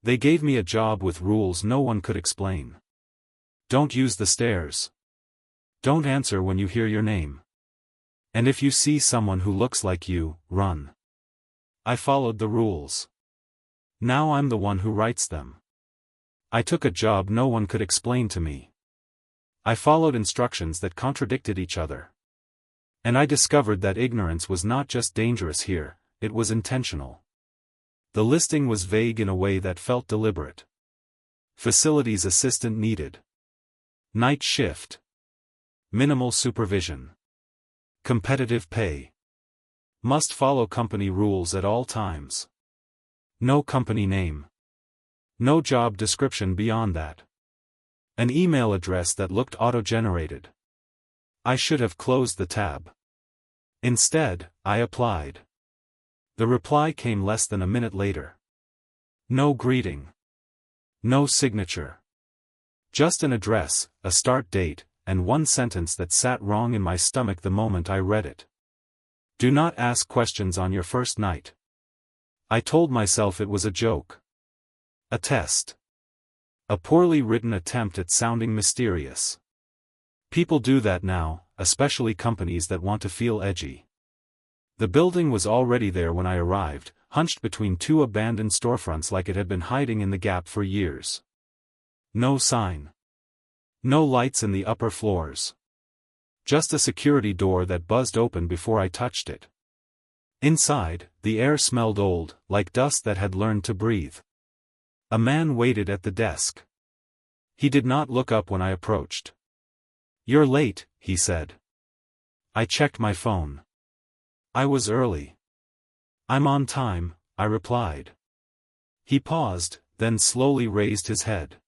They gave me a job with rules no one could explain. Don't use the stairs. Don't answer when you hear your name. And if you see someone who looks like you, run. I followed the rules. Now I'm the one who writes them. I took a job no one could explain to me. I followed instructions that contradicted each other. And I discovered that ignorance was not just dangerous here, it was intentional. The listing was vague in a way that felt deliberate. Facilities assistant needed. Night shift. Minimal supervision. Competitive pay. Must follow company rules at all times. No company name. No job description beyond that. An email address that looked auto-generated. I should have closed the tab. Instead, I applied. The reply came less than a minute later. No greeting. No signature. Just an address, a start date, and one sentence that sat wrong in my stomach the moment I read it. Do not ask questions on your first night. I told myself it was a joke. A test. A poorly written attempt at sounding mysterious. People do that now, especially companies that want to feel edgy. The building was already there when I arrived, hunched between two abandoned storefronts like it had been hiding in the gap for years. No sign. No lights in the upper floors. Just a security door that buzzed open before I touched it. Inside, the air smelled old, like dust that had learned to breathe. A man waited at the desk. He did not look up when I approached. "You're late," he said. I checked my phone. I was early. "I'm on time," I replied. He paused, then slowly raised his head.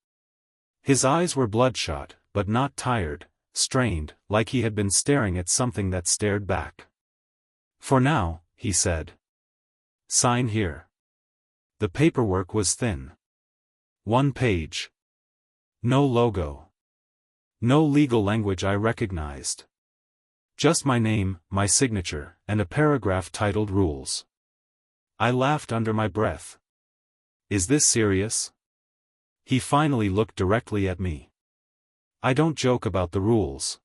His eyes were bloodshot, but not tired, strained, like he had been staring at something that stared back. "For now," he said. "Sign here." The paperwork was thin. One page. No logo. No legal language I recognized. Just my name, my signature, and a paragraph titled Rules. I laughed under my breath. "Is this serious?" He finally looked directly at me. "I don't joke about the rules."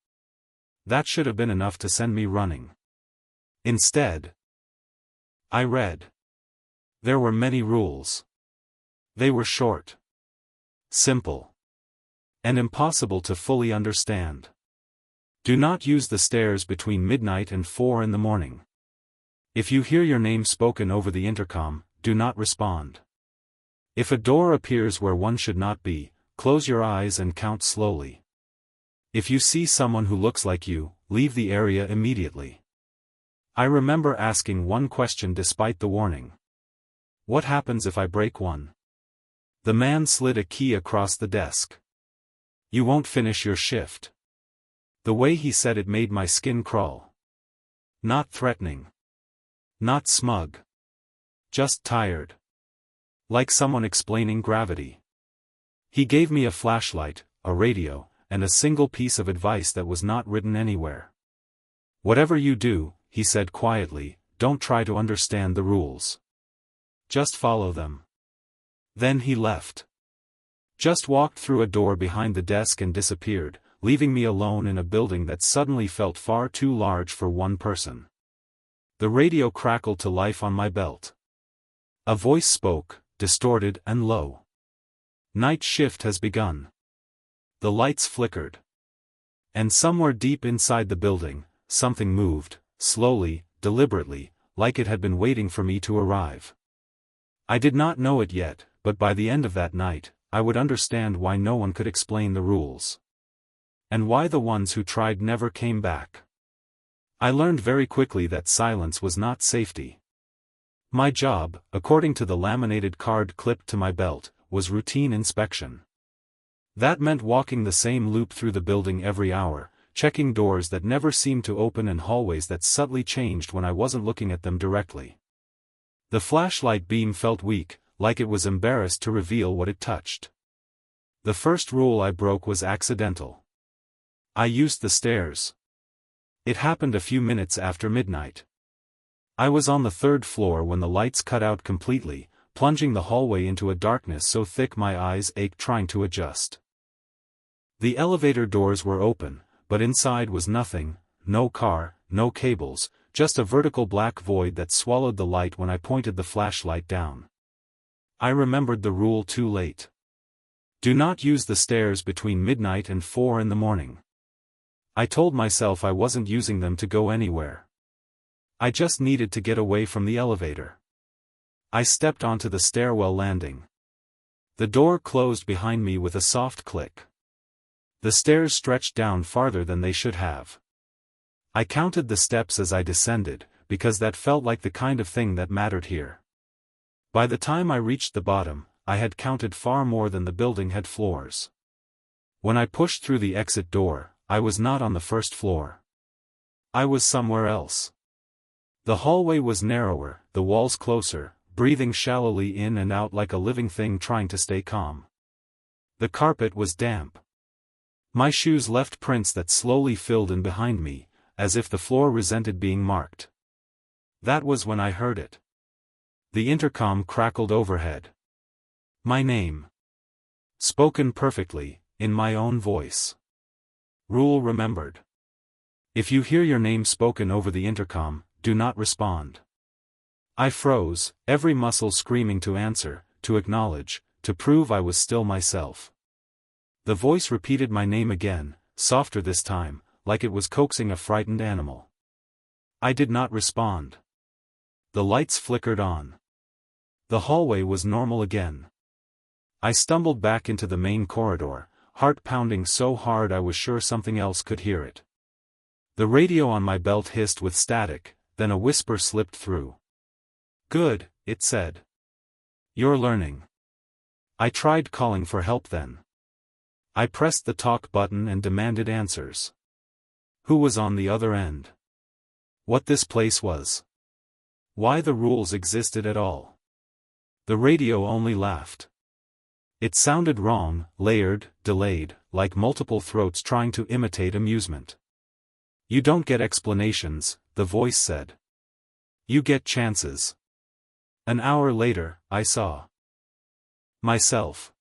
That should have been enough to send me running. Instead, I read. There were many rules. They were short. Simple. And impossible to fully understand. Do not use the stairs between midnight and 4 in the morning. If you hear your name spoken over the intercom, do not respond. If a door appears where one should not be, close your eyes and count slowly. If you see someone who looks like you, leave the area immediately. I remember asking one question despite the warning. What happens if I break one? The man slid a key across the desk. "You won't finish your shift." The way he said it made my skin crawl. Not threatening. Not smug. Just tired. Like someone explaining gravity. He gave me a flashlight, a radio, and a single piece of advice that was not written anywhere. "Whatever you do," he said quietly, "don't try to understand the rules. Just follow them." Then he left. Just walked through a door behind the desk and disappeared, leaving me alone in a building that suddenly felt far too large for one person. The radio crackled to life on my belt. A voice spoke, distorted and low. "Night shift has begun." The lights flickered. And somewhere deep inside the building, something moved, slowly, deliberately, like it had been waiting for me to arrive. I did not know it yet, but by the end of that night, I would understand why no one could explain the rules. And why the ones who tried never came back. I learned very quickly that silence was not safety. My job, according to the laminated card clipped to my belt, was routine inspection. That meant walking the same loop through the building every hour, checking doors that never seemed to open and hallways that subtly changed when I wasn't looking at them directly. The flashlight beam felt weak, like it was embarrassed to reveal what it touched. The first rule I broke was accidental. I used the stairs. It happened a few minutes after midnight. I was on the 3rd floor when the lights cut out completely, plunging the hallway into a darkness so thick my eyes ached trying to adjust. The elevator doors were open, but inside was nothing, no car, no cables, just a vertical black void that swallowed the light when I pointed the flashlight down. I remembered the rule too late. Do not use the stairs between midnight and 4 in the morning. I told myself I wasn't using them to go anywhere. I just needed to get away from the elevator. I stepped onto the stairwell landing. The door closed behind me with a soft click. The stairs stretched down farther than they should have. I counted the steps as I descended, because that felt like the kind of thing that mattered here. By the time I reached the bottom, I had counted far more than the building had floors. When I pushed through the exit door, I was not on the first floor. I was somewhere else. The hallway was narrower, the walls closer, breathing shallowly in and out like a living thing trying to stay calm. The carpet was damp. My shoes left prints that slowly filled in behind me, as if the floor resented being marked. That was when I heard it. The intercom crackled overhead. My name. Spoken perfectly, in my own voice. Rule remembered. If you hear your name spoken over the intercom, do not respond. I froze, every muscle screaming to answer, to acknowledge, to prove I was still myself. The voice repeated my name again, softer this time, like it was coaxing a frightened animal. I did not respond. The lights flickered on. The hallway was normal again. I stumbled back into the main corridor, heart pounding so hard I was sure something else could hear it. The radio on my belt hissed with static, then a whisper slipped through. "Good," it said. "You're learning." I tried calling for help then. I pressed the talk button and demanded answers. Who was on the other end? What this place was? Why the rules existed at all? The radio only laughed. It sounded wrong, layered, delayed, like multiple throats trying to imitate amusement. You don't get explanations, the voice said. You get chances. An hour later, I saw myself.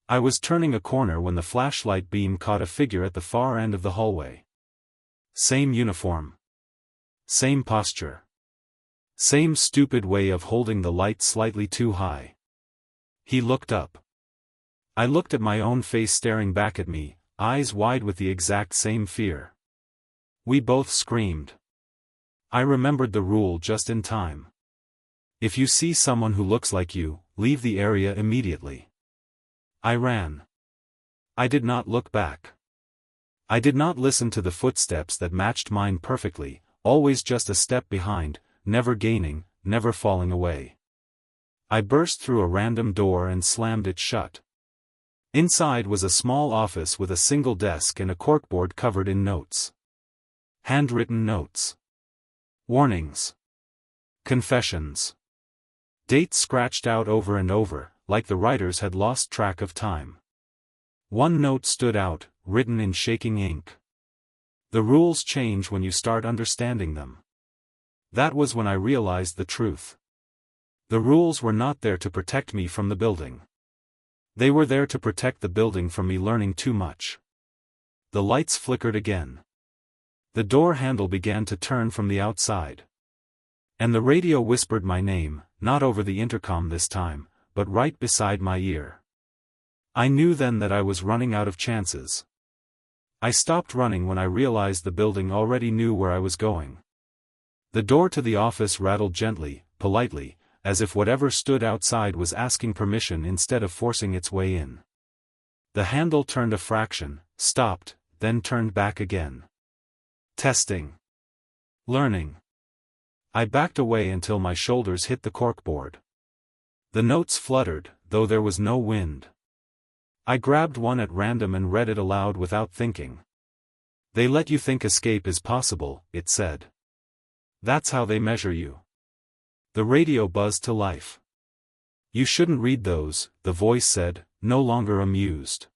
I was turning a corner when the flashlight beam caught a figure at the far end of the hallway. Same uniform. Same posture. Same stupid way of holding the light slightly too high. He looked up. I looked at my own face staring back at me, eyes wide with the exact same fear. We both screamed. I remembered the rule just in time. If you see someone who looks like you, leave the area immediately. I ran. I did not look back. I did not listen to the footsteps that matched mine perfectly, always just a step behind, never gaining, never falling away. I burst through a random door and slammed it shut. Inside was a small office with a single desk and a corkboard covered in notes. Handwritten notes. Warnings. Confessions. Dates scratched out over and over, like the writers had lost track of time. One note stood out, written in shaking ink. The rules change when you start understanding them. That was when I realized the truth. The rules were not there to protect me from the building. They were there to protect the building from me learning too much. The lights flickered again. The door handle began to turn from the outside. And the radio whispered my name, not over the intercom this time, but right beside my ear. I knew then that I was running out of chances. I stopped running when I realized the building already knew where I was going. The door to the office rattled gently, politely, as if whatever stood outside was asking permission instead of forcing its way in. The handle turned a fraction, stopped, then turned back again. Testing. Learning. I backed away until my shoulders hit the corkboard. The notes fluttered, though there was no wind. I grabbed one at random and read it aloud without thinking. They let you think escape is possible, it said. That's how they measure you. The radio buzzed to life. You shouldn't read those, the voice said, no longer amused.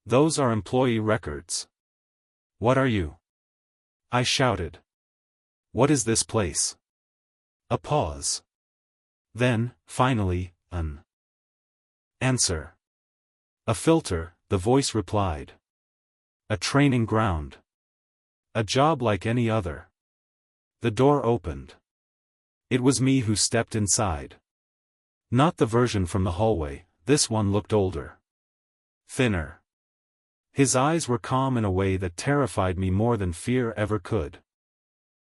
Those are employee records. What are you? I shouted. What is this place? A pause. Then, finally, an answer. A filter, the voice replied. A training ground. A job like any other. The door opened. It was me who stepped inside. Not the version from the hallway, this one looked older. Thinner. His eyes were calm in a way that terrified me more than fear ever could.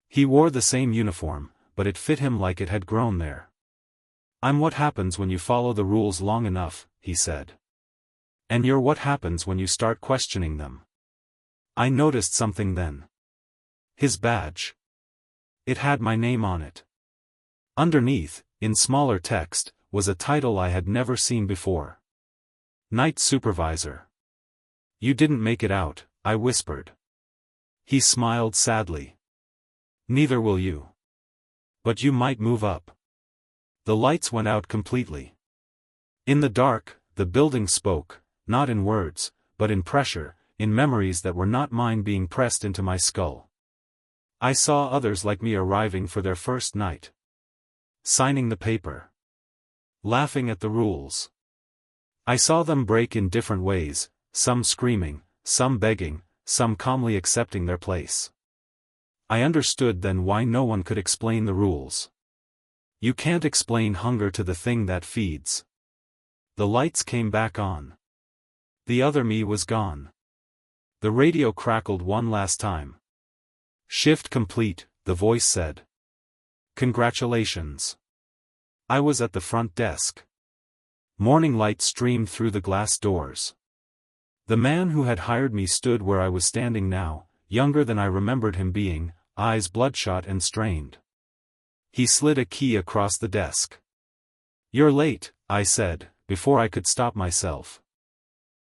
He wore the same uniform, but it fit him like it had grown there. "I'm what happens when you follow the rules long enough," he said. "And you're what happens when you start questioning them." I noticed something then. His badge. It had my name on it. Underneath, in smaller text, was a title I had never seen before. Night Supervisor. "You didn't make it out," I whispered. He smiled sadly. "Neither will you. But you might move up." The lights went out completely. In the dark, the building spoke, not in words, but in pressure, in memories that were not mine being pressed into my skull. I saw others like me arriving for their first night. Signing the paper. Laughing at the rules. I saw them break in different ways, some screaming, some begging, some calmly accepting their place. I understood then why no one could explain the rules. You can't explain hunger to the thing that feeds. The lights came back on. The other me was gone. The radio crackled one last time. "Shift complete," the voice said. "Congratulations." I was at the front desk. Morning light streamed through the glass doors. The man who had hired me stood where I was standing now, younger than I remembered him being, eyes bloodshot and strained. He slid a key across the desk. "You're late," I said, before I could stop myself.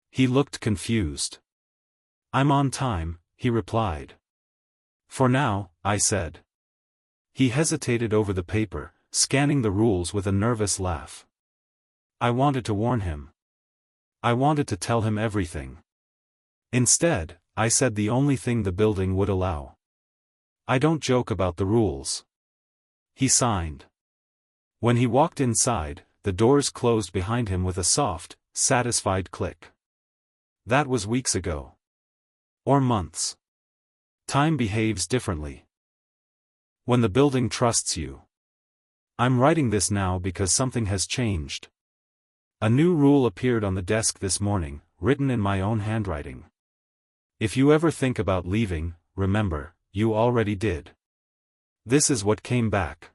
He looked confused. "I'm on time," he replied. "For now," I said. He hesitated over the paper, scanning the rules with a nervous laugh. I wanted to warn him. I wanted to tell him everything. Instead, I said the only thing the building would allow. "I don't joke about the rules." He signed. When he walked inside, the doors closed behind him with a soft, satisfied click. That was weeks ago. Or months. Time behaves differently. When the building trusts you. I'm writing this now because something has changed. A new rule appeared on the desk this morning, written in my own handwriting. If you ever think about leaving, remember, you already did. This is what came back.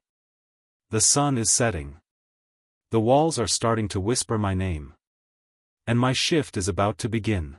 The sun is setting. The walls are starting to whisper my name. And my shift is about to begin.